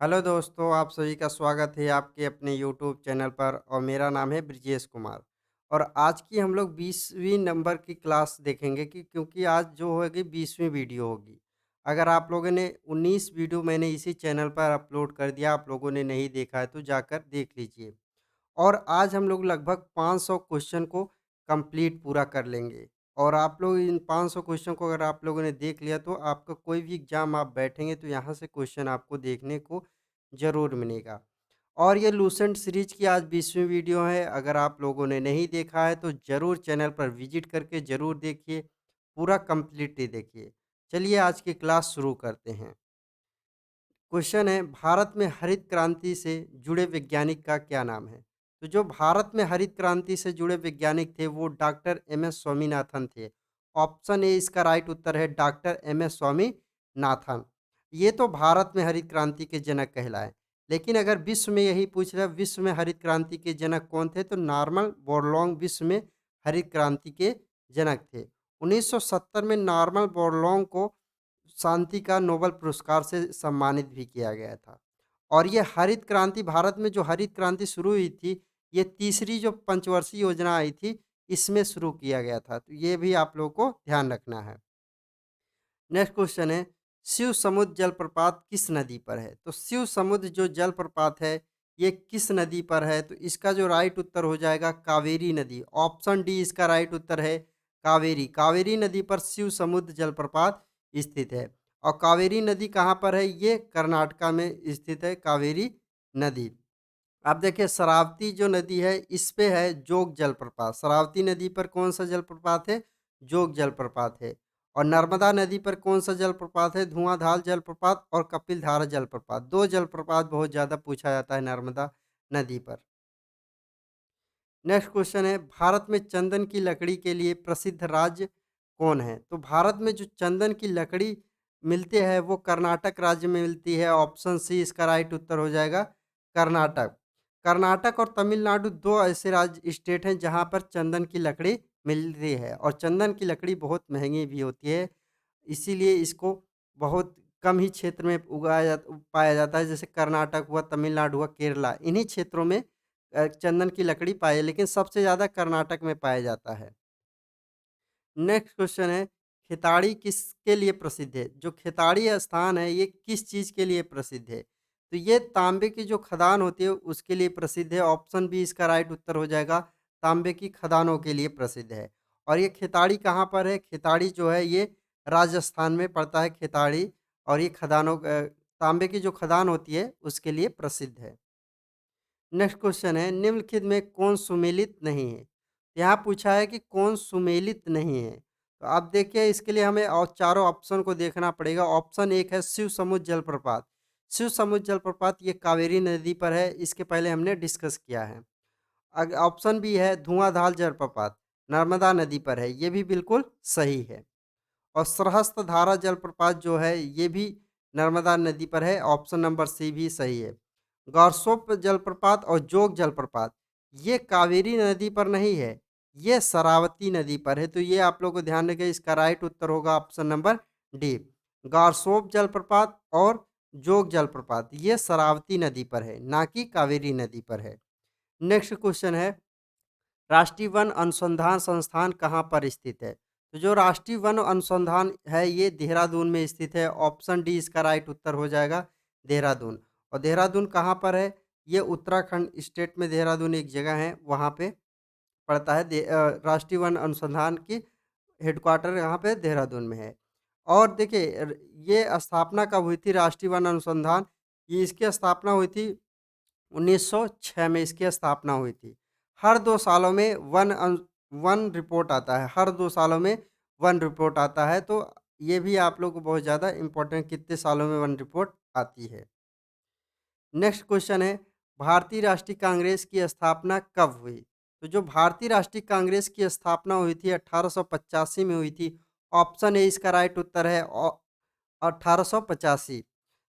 Hello दोस्तों, आप सभी का स्वागत है आपके अपने यूट्यूब चैनल पर और मेरा नाम है ब्रिजेश कुमार। और आज की हम लोग 20वीं नंबर की क्लास देखेंगे कि क्योंकि आज जो होगी 20वीं वीडियो होगी। अगर आप लोगों ने 19 वीडियो मैंने इसी चैनल पर अपलोड कर दिया, आप लोगों ने नहीं देखा है तो जाकर देख लीजिए। और आज हम लोग लगभग 500 क्वेश्चन को कंप्लीट पूरा कर लेंगे। और आप लोग इन 500 क्वेश्चन को अगर आप लोगों ने देख लिया तो आपका कोई भी एग्ज़ाम आप बैठेंगे तो यहाँ से क्वेश्चन आपको देखने को ज़रूर मिलेगा। और ये लूसेंट सीरीज़ की आज 20वीं वीडियो है। अगर आप लोगों ने नहीं देखा है तो ज़रूर चैनल पर विज़िट करके ज़रूर देखिए, पूरा कंप्लीटली देखिए। चलिए आज की क्लास शुरू करते हैं। क्वेश्चन है, भारत में हरित क्रांति से जुड़े वैज्ञानिक का क्या नाम है? तो जो भारत में हरित क्रांति से जुड़े वैज्ञानिक थे वो डॉक्टर एम एस स्वामीनाथन थे। ऑप्शन ए इसका राइट उत्तर है डॉक्टर एम एस स्वामीनाथन। ये तो भारत में हरित क्रांति के जनक कहलाए। लेकिन अगर विश्व में यही पूछ रहा है विश्व में हरित क्रांति के जनक कौन थे, तो नॉर्मन बोरलॉन्ग विश्व में हरित क्रांति के जनक थे। 1970 में नॉर्मन बोरलॉन्ग को शांति का नोबेल पुरस्कार से सम्मानित भी किया गया था। और ये हरित क्रांति, भारत में जो हरित क्रांति शुरू हुई थी, ये तीसरी जो पंचवर्षीय योजना आई थी, इसमें शुरू किया गया था। तो ये भी आप लोगों को ध्यान रखना है। नेक्स्ट क्वेश्चन है, शिव समुद्र जलप्रपात किस नदी पर है? तो शिव समुद्र जो जलप्रपात है, ये किस नदी पर है? तो इसका जो राइट उत्तर हो जाएगा कावेरी नदी। ऑप्शन डी इसका राइट उत्तर है कावेरी। कावेरी नदी पर शिव समुद्र जलप्रपात स्थित है। और कावेरी नदी कहाँ पर है? ये कर्नाटका में स्थित है कावेरी नदी। आप देखिए शरावती जो नदी है इस पे है जोग जलप्रपात। शरावती नदी पर कौन सा जलप्रपात है? जोग जलप्रपात है। और नर्मदा नदी पर कौन सा जलप्रपात है? धुआंधार जलप्रपात और कपिलधारा जलप्रपात। दो जलप्रपात बहुत ज़्यादा पूछा जाता है नर्मदा नदी पर। नेक्स्ट क्वेश्चन है, भारत में चंदन की लकड़ी के लिए प्रसिद्ध राज्य कौन है? तो भारत में जो चंदन की लकड़ी मिलती है वो कर्नाटक राज्य में मिलती है। ऑप्शन सी इसका राइट उत्तर हो जाएगा कर्नाटक। कर्नाटक और तमिलनाडु दो ऐसे राज्य स्टेट हैं जहाँ पर चंदन की लकड़ी मिलती है और चंदन की लकड़ी बहुत महंगी भी होती है। इसीलिए इसको बहुत कम ही क्षेत्र में पाया जाता है, जैसे कर्नाटक हुआ, तमिलनाडु हुआ, केरला, इन्हीं क्षेत्रों में चंदन की लकड़ी पाई है, लेकिन सबसे ज़्यादा कर्नाटक में पाया जाता है। नेक्स्ट क्वेश्चन है, खेताड़ी किसके लिए प्रसिद्ध है? जो खेताड़ी स्थान है ये किस चीज़ के लिए प्रसिद्ध है? तो ये तांबे की जो खदान होती है उसके लिए प्रसिद्ध है। ऑप्शन बी इसका राइट उत्तर हो जाएगा तांबे की खदानों के लिए प्रसिद्ध है। और ये खेताड़ी कहाँ पर है? खेताड़ी जो है ये राजस्थान में पड़ता है खेताड़ी। और ये तांबे की जो खदान होती है उसके लिए प्रसिद्ध है। नेक्स्ट क्वेश्चन है, निम्नलिखित में कौन सुमेलित नहीं है? यहाँ पूछा है कि कौन सुमेलित नहीं है। तो आप देखिए इसके लिए हमें और चारों ऑप्शन को देखना पड़ेगा। ऑप्शन एक है शिव समुद्र जलप्रपात। शिव समुद्र जलप्रपात ये कावेरी नदी पर है, इसके पहले हमने डिस्कस किया है। ऑप्शन बी है धुआंधार जलप्रपात, नर्मदा नदी पर है, ये भी बिल्कुल सही है। और सरहस्त्र जलप्रपात जो है ये भी नर्मदा नदी पर है। ऑप्शन नंबर सी भी सही है। गौरसोप जलप्रपात और जोग जलप्रपात ये कावेरी नदी पर नहीं है, ये शरावती नदी पर है। तो ये आप लोग को ध्यान रखें, इसका राइट उत्तर होगा ऑप्शन नंबर डी। गौरसोप जलप्रपात और जोग जलप्रपात ये शरावती नदी पर है, ना कि कावेरी नदी पर है। नेक्स्ट क्वेश्चन है, राष्ट्रीय वन अनुसंधान संस्थान कहाँ पर स्थित है? तो जो राष्ट्रीय वन अनुसंधान है ये देहरादून में स्थित है। ऑप्शन डी इसका राइट उत्तर हो जाएगा देहरादून। और देहरादून कहाँ पर है? ये उत्तराखंड स्टेट में देहरादून एक जगह है, वहाँ पे पड़ता है। राष्ट्रीय वन अनुसंधान की हेडक्वार्टर यहाँ पे देहरादून में है। और देखिए ये स्थापना कब हुई थी राष्ट्रीय वन अनुसंधान? ये इसकी स्थापना हुई थी 1906 में इसकी स्थापना हुई थी। हर 2 सालों में वन रिपोर्ट आता है, हर 2 सालों में वन रिपोर्ट आता है। तो ये भी आप लोग को बहुत ज़्यादा इम्पोर्टेंट, कितने सालों में वन रिपोर्ट आती है। नेक्स्ट क्वेश्चन है, भारतीय राष्ट्रीय कांग्रेस की स्थापना कब हुई? तो जो भारतीय राष्ट्रीय कांग्रेस की स्थापना हुई थी 1885 में हुई थी। ऑप्शन ए इसका राइट उत्तर है 1885।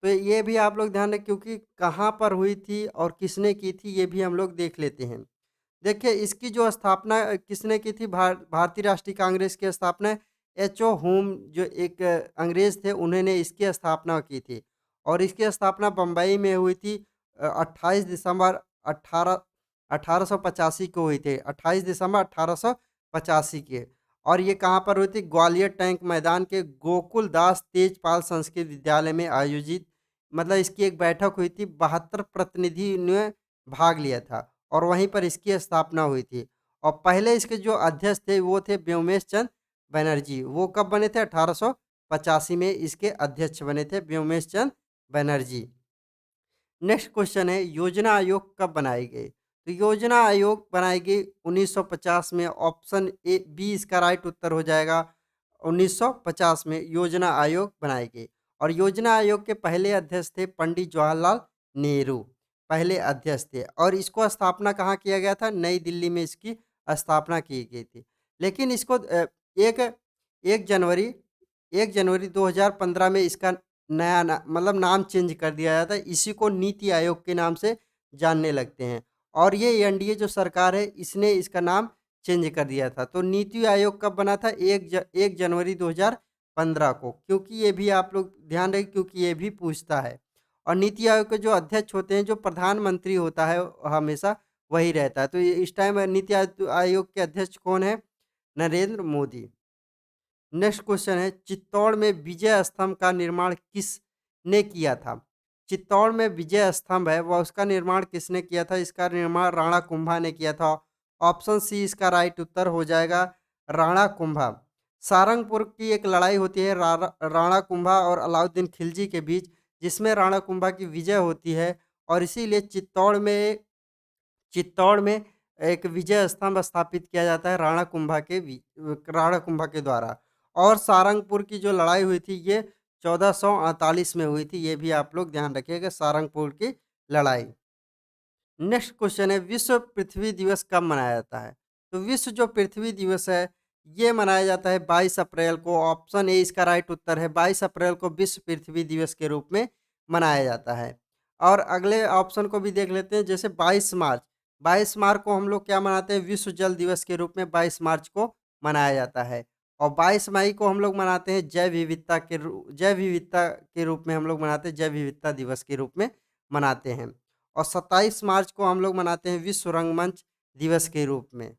तो ये भी आप लोग ध्यान रखें, क्योंकि कहाँ पर हुई थी और किसने की थी ये भी हम लोग देख लेते हैं। देखिए इसकी जो स्थापना किसने की थी, भारतीय राष्ट्रीय कांग्रेस की स्थापना एच.ओ. हुम जो एक अंग्रेज थे उन्होंने इसकी स्थापना की थी। और इसकी स्थापना बम्बई में हुई थी 28 दिसंबर 1885 को हुई थी, 28 दिसंबर 1885 के। और ये कहाँ पर हुई थी? ग्वालियर टैंक मैदान के गोकुल दास तेजपाल संस्कृत विद्यालय में आयोजित, मतलब इसकी एक बैठक हुई थी, 72 प्रतिनिधि ने भाग लिया था और वहीं पर इसकी स्थापना हुई थी। और पहले इसके जो अध्यक्ष थे वो थे व्योमेश चंद्र बनर्जी। वो कब बने थे? 1885 में इसके अध्यक्ष बने थे व्योमेश चंद्र बनर्जी। नेक्स्ट क्वेश्चन है, योजना आयोग कब बनाई गई? तो योजना आयोग बनाई गई 1950 में। ऑप्शन ए बी इसका राइट उत्तर हो जाएगा। 1950 में योजना आयोग बनाई गई। और योजना आयोग के पहले अध्यक्ष थे पंडित जवाहरलाल नेहरू, पहले अध्यक्ष थे। और इसको स्थापना कहाँ किया गया था? नई दिल्ली में इसकी स्थापना की गई थी। लेकिन इसको एक एक जनवरी 1 जनवरी 2015 में इसका नया मतलब नाम चेंज कर दिया जाता है। इसी को नीति आयोग के नाम से जानने लगते हैं। और ये एनडीए जो सरकार है इसने इसका नाम चेंज कर दिया था। तो नीति आयोग कब बना था? 1 जनवरी 2015 को। क्योंकि ये भी आप लोग ध्यान रखें, क्योंकि ये भी पूछता है। और नीति आयोग के जो अध्यक्ष होते हैं, जो प्रधानमंत्री होता है हमेशा वही रहता है। तो इस टाइम नीति आयोग के अध्यक्ष कौन है? नरेंद्र मोदी। नेक्स्ट क्वेश्चन है, चित्तौड़ में विजय स्तंभ का निर्माण किसने किया था? चित्तौड़ में विजय स्तंभ है वह, उसका निर्माण किसने किया था? इसका निर्माण राणा कुंभा ने किया था। ऑप्शन सी इसका राइट उत्तर हो जाएगा, राणा कुंभा। सारंगपुर की एक लड़ाई होती है राणा कुंभा और अलाउद्दीन खिलजी के बीच, जिसमें राणा कुंभा की विजय होती है। और इसीलिए चित्तौड़ में एक विजय स्तंभ स्थापित किया जाता है राणा कुंभा के द्वारा। और सारंगपुर की जो लड़ाई हुई थी ये 1448 में हुई थी। ये भी आप लोग ध्यान रखिएगा, सारंगपुर की लड़ाई। नेक्स्ट क्वेश्चन है, विश्व पृथ्वी दिवस कब मनाया जाता है? तो विश्व जो पृथ्वी दिवस है ये मनाया जाता है 22 अप्रैल को। ऑप्शन ए इसका राइट उत्तर है, 22 अप्रैल को विश्व पृथ्वी दिवस के रूप में मनाया जाता है। और अगले ऑप्शन को भी देख लेते हैं, जैसे 22 मार्च। 22 मार्च को हम लोग क्या मनाते हैं? विश्व जल दिवस के रूप में 22 मार्च को मनाया जाता है। और 22 मई को हम लोग मनाते हैं जैव विविधता के रूप में हम लोग मनाते हैं, जैव विविधता दिवस के रूप में मनाते हैं। और 27 मार्च को हम लोग मनाते हैं विश्व रंगमंच दिवस के रूप में।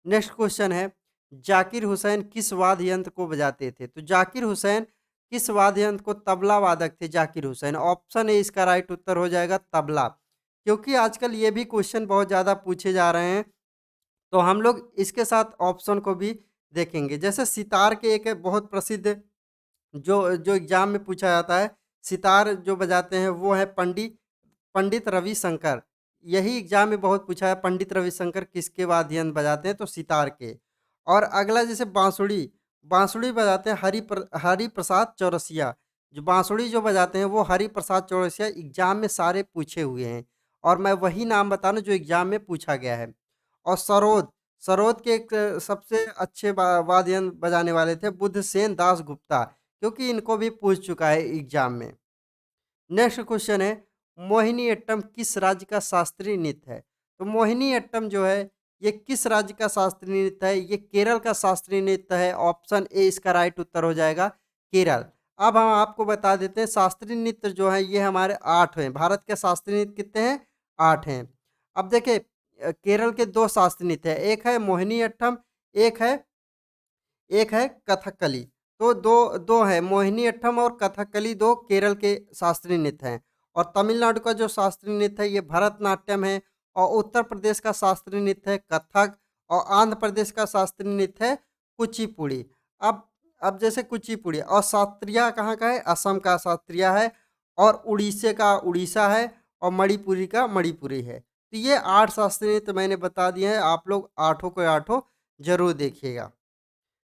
नेक्स्ट क्वेश्चन है, जाकिर हुसैन किस वाद्य यंत्र को बजाते थे? तो जाकिर हुसैन किस वाद्य यंत्र को? तबला वादक थे जाकिर हुसैन। ऑप्शन ए इसका राइट उत्तर हो जाएगा, तबला। क्योंकि आजकल ये भी क्वेश्चन बहुत ज़्यादा पूछे जा रहे हैं, तो हम लोग इसके साथ ऑप्शन को भी देखेंगे। जैसे सितार के एक बहुत प्रसिद्ध जो जो एग्जाम में पूछा जाता है, सितार जो बजाते हैं वो है पंडित पंडित रविशंकर। यही एग्जाम में बहुत पूछा है, पंडित रविशंकर किसके वाद्य यंत्र बजाते हैं? तो सितार के। और अगला जैसे बांसुरी, बांसुरी बजाते हैं हरि प्रसाद चौरसिया। जो बांसुरी जो बजाते हैं वो हरि प्रसाद चौरसिया। एग्जाम में सारे पूछे हुए हैं और मैं वही नाम बता रहा हूं जो एग्जाम में पूछा गया है। और सरोद, सरोद के एक सबसे अच्छे वाद्य यंत्र बजाने वाले थे बुद्धसेन दास गुप्ता, क्योंकि इनको भी पूछ चुका है एग्जाम में। नेक्स्ट क्वेश्चन है, मोहिनीअट्टम किस राज्य का शास्त्रीय नृत्य है? तो मोहिनीअट्टम जो है ये किस राज्य का शास्त्रीय नृत्य है? ये केरल का शास्त्रीय नृत्य है। ऑप्शन ए इसका राइट उत्तर हो जाएगा, केरल। अब हम आपको बता देते हैं शास्त्रीय नृत्य जो है ये हमारे 8 हैं। भारत के शास्त्रीय नृत्य कितने हैं? 8 हैं। अब देखिए केरल के 2 शास्त्रीय नृत्य है, एक है मोहिनीअट्टम, एक है कथकली। तो दो दो है, मोहिनीअट्टम और कथकली 2 केरल के शास्त्रीय नृत्य हैं। और तमिलनाडु का जो शास्त्रीय नृत्य है ये भरतनाट्यम है। और उत्तर प्रदेश का शास्त्रीय नृत्य है कथक। और आंध्र प्रदेश का शास्त्रीय नृत्य है कुचिपुड़ी। अब जैसे कुचिपुड़ी और शास्त्रीय कहाँ का है? असम का शास्त्रीय है। और उड़ीसे का उड़ीसा है। और मणिपुरी का मणिपुरी है। तो ये 8 शास्त्रीय नृत्य मैंने बता दिए हैं, आप लोग आठों को आठों जरूर देखिएगा।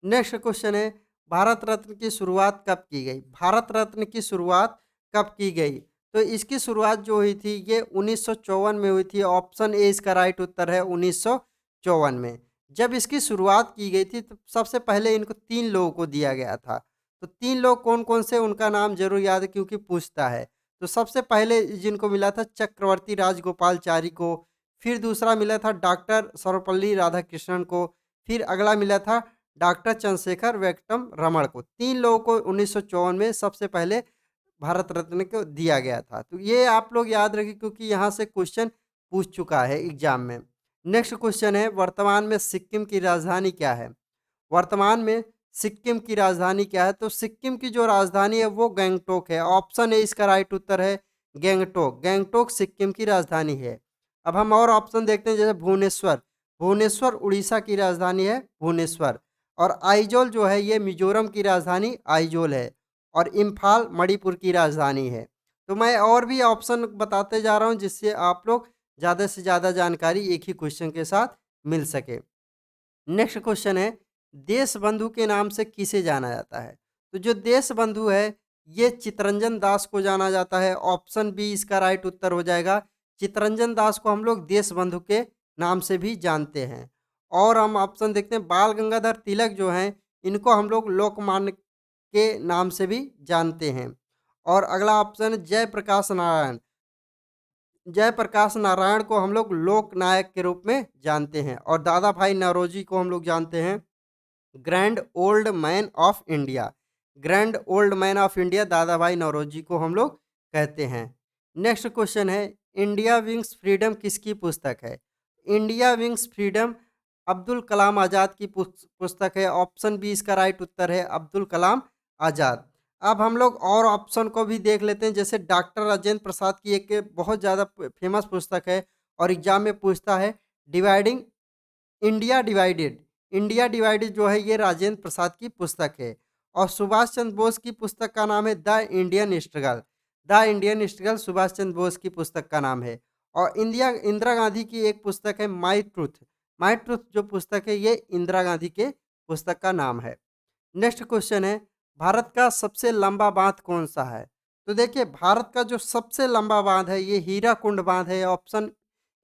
नेक्स्ट क्वेश्चन है, भारत रत्न की शुरुआत कब की गई? भारत रत्न की शुरुआत कब की गई? तो इसकी शुरुआत जो हुई थी ये 1954 में हुई थी। ऑप्शन ए इसका राइट उत्तर है, 1954 में। जब इसकी शुरुआत की गई थी तो सबसे पहले इनको 3 लोगों को दिया गया था। तो 3 लोग कौन कौन से, उनका नाम जरूर याद है क्योंकि पूछता है। तो सबसे पहले जिनको मिला था चक्रवर्ती राजगोपालचारी को। फिर दूसरा मिला था डॉक्टर सर्वपल्ली राधाकृष्णन को। फिर अगला मिला था डॉक्टर चंद्रशेखर वेंकटम रमण को। 3 लोगों को 1954 में सबसे पहले भारत रत्न को दिया गया था। तो ये आप लोग याद रखिए क्योंकि यहाँ से क्वेश्चन पूछ चुका है एग्जाम में। नेक्स्ट क्वेश्चन है वर्तमान में सिक्किम की राजधानी क्या है? वर्तमान में सिक्किम की राजधानी क्या है? तो सिक्किम की जो राजधानी है वो गैंगटोक है। ऑप्शन ए इसका राइट उत्तर है गैंगटोक। गैंगटोक सिक्किम की राजधानी है। अब हम और ऑप्शन देखते हैं जैसे भुवनेश्वर। भुवनेश्वर उड़ीसा की राजधानी है भुवनेश्वर। और आइजोल जो है ये मिजोरम की राजधानी आइजोल है। और इम्फाल मणिपुर की राजधानी है। तो मैं और भी ऑप्शन बताते जा रहा हूँ जिससे आप लोग ज़्यादा से ज़्यादा जानकारी एक ही क्वेश्चन के साथ मिल सके। नेक्स्ट क्वेश्चन है देश बंधु के नाम से किसे जाना जाता है? तो जो देश बंधु है ये चितरंजन दास को जाना जाता है। ऑप्शन बी इसका राइट उत्तर हो जाएगा। चितरंजन दास को हम लोग देश बंधु के नाम से भी जानते हैं। और हम ऑप्शन देखते हैं बाल गंगाधर तिलक जो हैं इनको हम लोग लोकमान्य के नाम से भी जानते हैं। और अगला ऑप्शन है जयप्रकाश नारायण। जयप्रकाश नारायण को हम लोग लोक नायक के रूप में जानते हैं। और दादा भाई नौरोजी को हम लोग जानते हैं grand old man of India. Grand old man of India दादा भाई नौरोजी को हम लोग कहते हैं। नेक्स्ट क्वेश्चन है इंडिया विंग्स फ्रीडम किसकी पुस्तक है? India wings freedom Abdul Kalam Azad की पुस्तक है। ऑप्शन बी इसका राइट उत्तर है अब्दुल कलाम आज़ाद। अब हम लोग और ऑप्शन को भी देख लेते हैं जैसे डॉक्टर राजेंद्र प्रसाद की एक बहुत ज़्यादा फेमस पुस्तक है और एग्जाम में पूछता है dividing India divided. India divided जो है ये राजेंद्र प्रसाद की पुस्तक है। और सुभाष चंद्र बोस की पुस्तक का नाम है the Indian struggle. The Indian struggle Subhash Chandra Bose की पुस्तक का नाम है। और इंदिरा गांधी की एक पुस्तक है माई ट्रूथ। माई ट्रूथ जो पुस्तक है ये इंदिरा गांधी के पुस्तक का नाम है। नेक्स्ट क्वेश्चन है भारत का सबसे लंबा बांध कौन सा है? तो देखिए भारत का जो सबसे लंबा बांध है ये हीराकुंड बांध है। ऑप्शन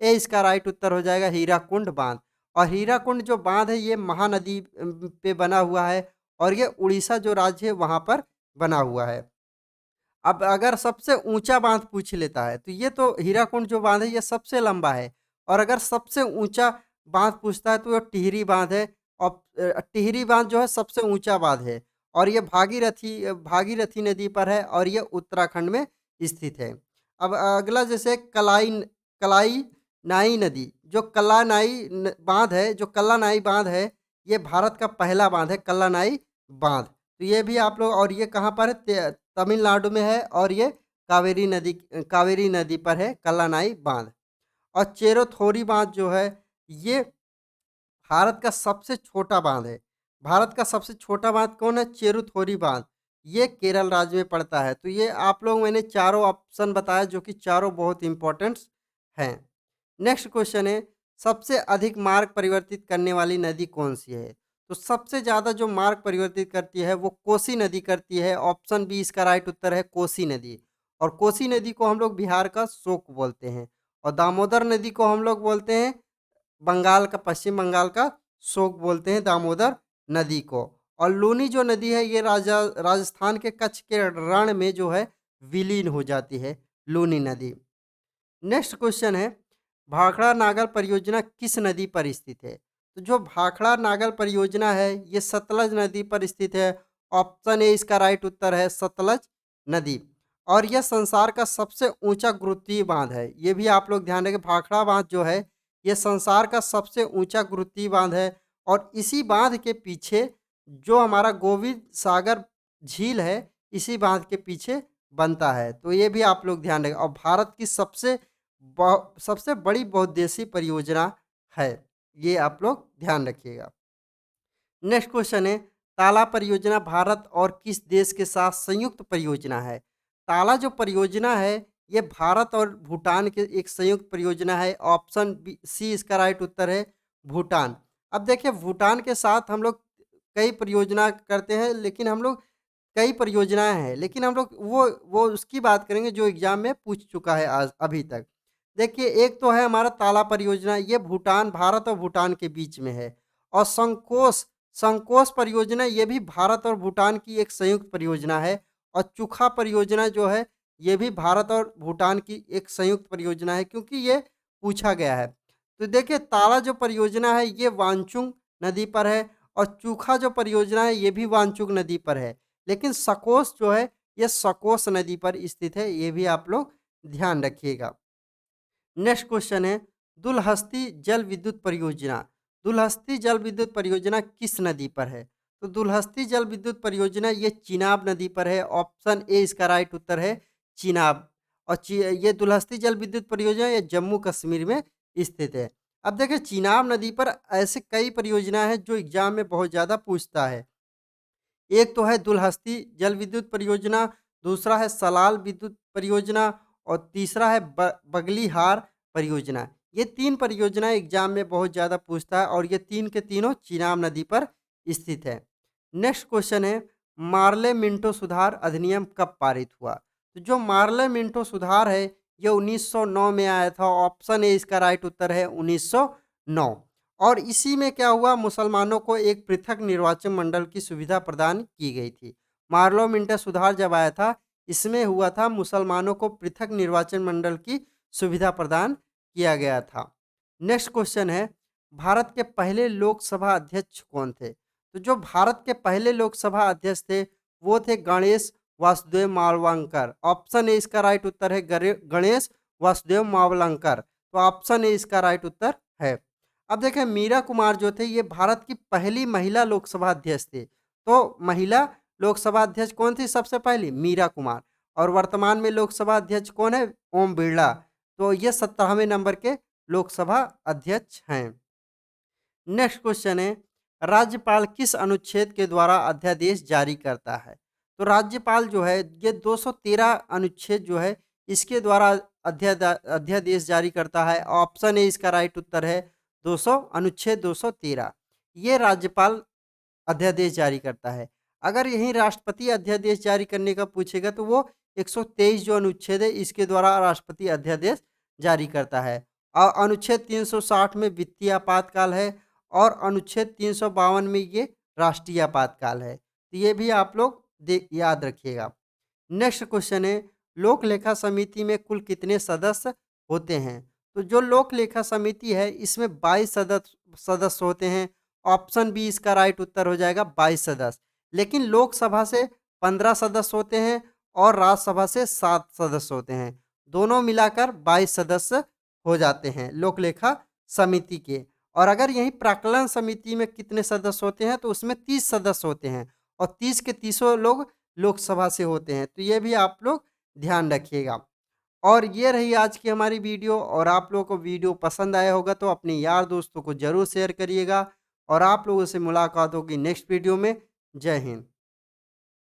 ए इसका राइट उत्तर हो जाएगा हीराकुंड बांध। और हीराकुंड जो बांध है ये महानदी पे बना हुआ है और ये उड़ीसा जो राज्य है वहाँ पर बना हुआ है। अब अगर सबसे ऊंचा बांध पूछ लेता है तो ये तो हीराकुंड जो बांध है ये सबसे लंबा है। और अगर सबसे ऊंचा बांध पूछता है तो ये टिहरी बांध है। और टिहरी बांध जो है सबसे ऊंचा बांध है और ये भागीरथी भागीरथी नदी पर है और ये उत्तराखंड में स्थित है। अब अगला जैसे कलाई कलाई नाई नदी जो बांध है जो कल्लानाई बांध है ये भारत का पहला बांध है कल्लानाई बांध। तो ये भी आप लोग और ये कहाँ पर है तमिलनाडु में है और ये कावेरी नदी पर है कल्लानाई बांध। और चेरोथोरी बांध जो है ये भारत का सबसे छोटा बांध है। भारत का सबसे छोटा बांध कौन है? चेरुथोरी बांध। ये केरल राज्य में पड़ता है। तो ये आप लोग मैंने चारों ऑप्शन बताया जो कि चारों बहुत इंपॉर्टेंट हैं। नेक्स्ट क्वेश्चन है सबसे अधिक मार्ग परिवर्तित करने वाली नदी कौन सी है? तो सबसे ज़्यादा जो मार्ग परिवर्तित करती है वो कोसी नदी करती है। ऑप्शन बी इसका राइट उत्तर है कोसी नदी। और कोसी नदी को हम लोग बिहार का शोक बोलते हैं। और दामोदर नदी को हम लोग बोलते हैं पश्चिम बंगाल का शोक बोलते हैं दामोदर नदी को। और लूनी जो नदी है ये राजस्थान के कच्छ के रण में जो है विलीन हो जाती है लूनी नदी। नेक्स्ट क्वेश्चन है भाखड़ा नागल परियोजना किस नदी पर स्थित है? तो जो भाखड़ा नागल परियोजना है ये सतलज नदी पर स्थित है। ऑप्शन ए इसका राइट उत्तर है सतलज नदी। और यह संसार का सबसे ऊंचा गुरुत्वीय बांध है। ये भी आप लोग ध्यान रखें भाखड़ा बांध जो है ये संसार का सबसे ऊंचा गुरुत्वीय बांध है। और इसी बांध के पीछे जो हमारा गोविंद सागर झील है इसी बांध के पीछे बनता है। तो ये भी आप लोग ध्यान रखें। और भारत की सबसे बड़ी बहुउद्देशीय परियोजना है। ये आप लोग ध्यान रखिएगा। नेक्स्ट क्वेश्चन है ताला परियोजना भारत और किस देश के साथ संयुक्त परियोजना है? ताला जो परियोजना है ये भारत और भूटान के एक संयुक्त परियोजना है। ऑप्शन सी इसका राइट उत्तर है भूटान। अब देखिए भूटान के साथ हम लोग कई परियोजना करते हैं लेकिन हम लोग कई परियोजनाएं हैं लेकिन हम लोग वो उसकी बात करेंगे जो एग्जाम में पूछ चुका है आज अभी तक। देखिए एक तो है हमारा ताला परियोजना ये भूटान भारत और भूटान के बीच में है। और संकोश संकोश परियोजना ये भी भारत और भूटान की एक संयुक्त परियोजना है। और चुखा परियोजना जो है ये भी भारत और भूटान की एक संयुक्त परियोजना है क्योंकि ये पूछा गया है। तो देखिए ताला जो परियोजना है ये वांचुंग नदी पर है और चूखा जो परियोजना है ये भी वांचुंग नदी पर है। लेकिन सकोस जो है ये सकोस नदी पर स्थित है, ये भी आप लोग ध्यान रखिएगा। नेक्स्ट क्वेश्चन है दुलहस्ती जल विद्युत परियोजना। दुलहस्ती जल विद्युत परियोजना किस नदी पर है? तो दुलहस्ती जल विद्युत परियोजना ये चिनाब नदी पर है। ऑप्शन ए इसका राइट उत्तर है चिनाब। और ये दुलहस्ती जल विद्युत परियोजना ये जम्मू कश्मीर में स्थित है। अब देखिए चिनाब नदी पर ऐसे कई परियोजना है जो एग्जाम में बहुत ज़्यादा पूछता है। एक तो है दुलहस्ती जल विद्युत परियोजना, दूसरा है सलाल विद्युत परियोजना और तीसरा है बगलीहार परियोजना। ये 3 परियोजनाएँ एग्ज़ाम में बहुत ज़्यादा पूछता है और ये 3 के तीनों चिनाब नदी पर स्थित है। नेक्स्ट क्वेश्चन है मार्ले मिंटो सुधार अधिनियम कब पारित हुआ? तो जो मार्ले मिंटो सुधार है ये 1909 में आया था। ऑप्शन ए इसका राइट उत्तर है 1909। और इसी में क्या हुआ मुसलमानों को एक पृथक निर्वाचन मंडल की सुविधा प्रदान की गई थी। मार्लो मिंटो सुधार जब आया था इसमें हुआ था मुसलमानों को पृथक निर्वाचन मंडल की सुविधा प्रदान किया गया था। नेक्स्ट क्वेश्चन है भारत के पहले लोकसभा अध्यक्ष कौन थे? तो जो भारत के पहले लोकसभा अध्यक्ष थे वो थे गणेश वासुदेव मावलंकर। ऑप्शन ए इसका राइट उत्तर है गणेश वासुदेव मावलंकर। तो ऑप्शन ए इसका राइट उत्तर है। अब देखें मीरा कुमार जो थे ये भारत की पहली महिला लोकसभा अध्यक्ष थे। तो महिला लोकसभा अध्यक्ष कौन थी सबसे पहली? मीरा कुमार। और वर्तमान में लोकसभा अध्यक्ष कौन है? ओम बिरला। तो ये 17वें नंबर के लोकसभा अध्यक्ष हैं। नेक्स्ट क्वेश्चन है राज्यपाल किस अनुच्छेद के द्वारा अध्यादेश जारी करता है? तो राज्यपाल जो है ये 213 अनुच्छेद जो है इसके द्वारा अध्यादेश जारी करता है। ऑप्शन ए इसका राइट उत्तर है 200 अनुच्छेद 213। ये राज्यपाल अध्यादेश जारी करता है। अगर यही राष्ट्रपति अध्यादेश जारी करने का पूछेगा तो वो 123 जो अनुच्छेद है इसके द्वारा राष्ट्रपति अध्यादेश जारी करता है। और अनुच्छेद 360 में वित्तीय आपातकाल है और अनुच्छेद 352 में ये राष्ट्रीय आपातकाल है। तो ये भी आप लोग याद रखिएगा। नेक्स्ट क्वेश्चन है लोक लेखा समिति में कुल कितने सदस्य होते हैं? तो जो लोक लेखा समिति है इसमें 22 सदस्य होते हैं। ऑप्शन बी इसका राइट उत्तर हो जाएगा 22 सदस्य। लेकिन लोकसभा से 15 सदस्य होते हैं और राज्यसभा से 7 सदस्य होते हैं। दोनों मिलाकर 22 सदस्य हो जाते हैं लोक लेखा समिति के। और अगर यही प्राक्कलन समिति में कितने सदस्य होते हैं तो उसमें 30 सदस्य होते हैं और 30 के 30 लोग लोकसभा से होते हैं। तो ये भी आप लोग ध्यान रखिएगा। और ये रही आज की हमारी वीडियो। और आप लोगों को वीडियो पसंद आया होगा तो अपने यार दोस्तों को ज़रूर शेयर करिएगा। और आप लोगों से मुलाकात होगी नेक्स्ट वीडियो में। जय हिंद।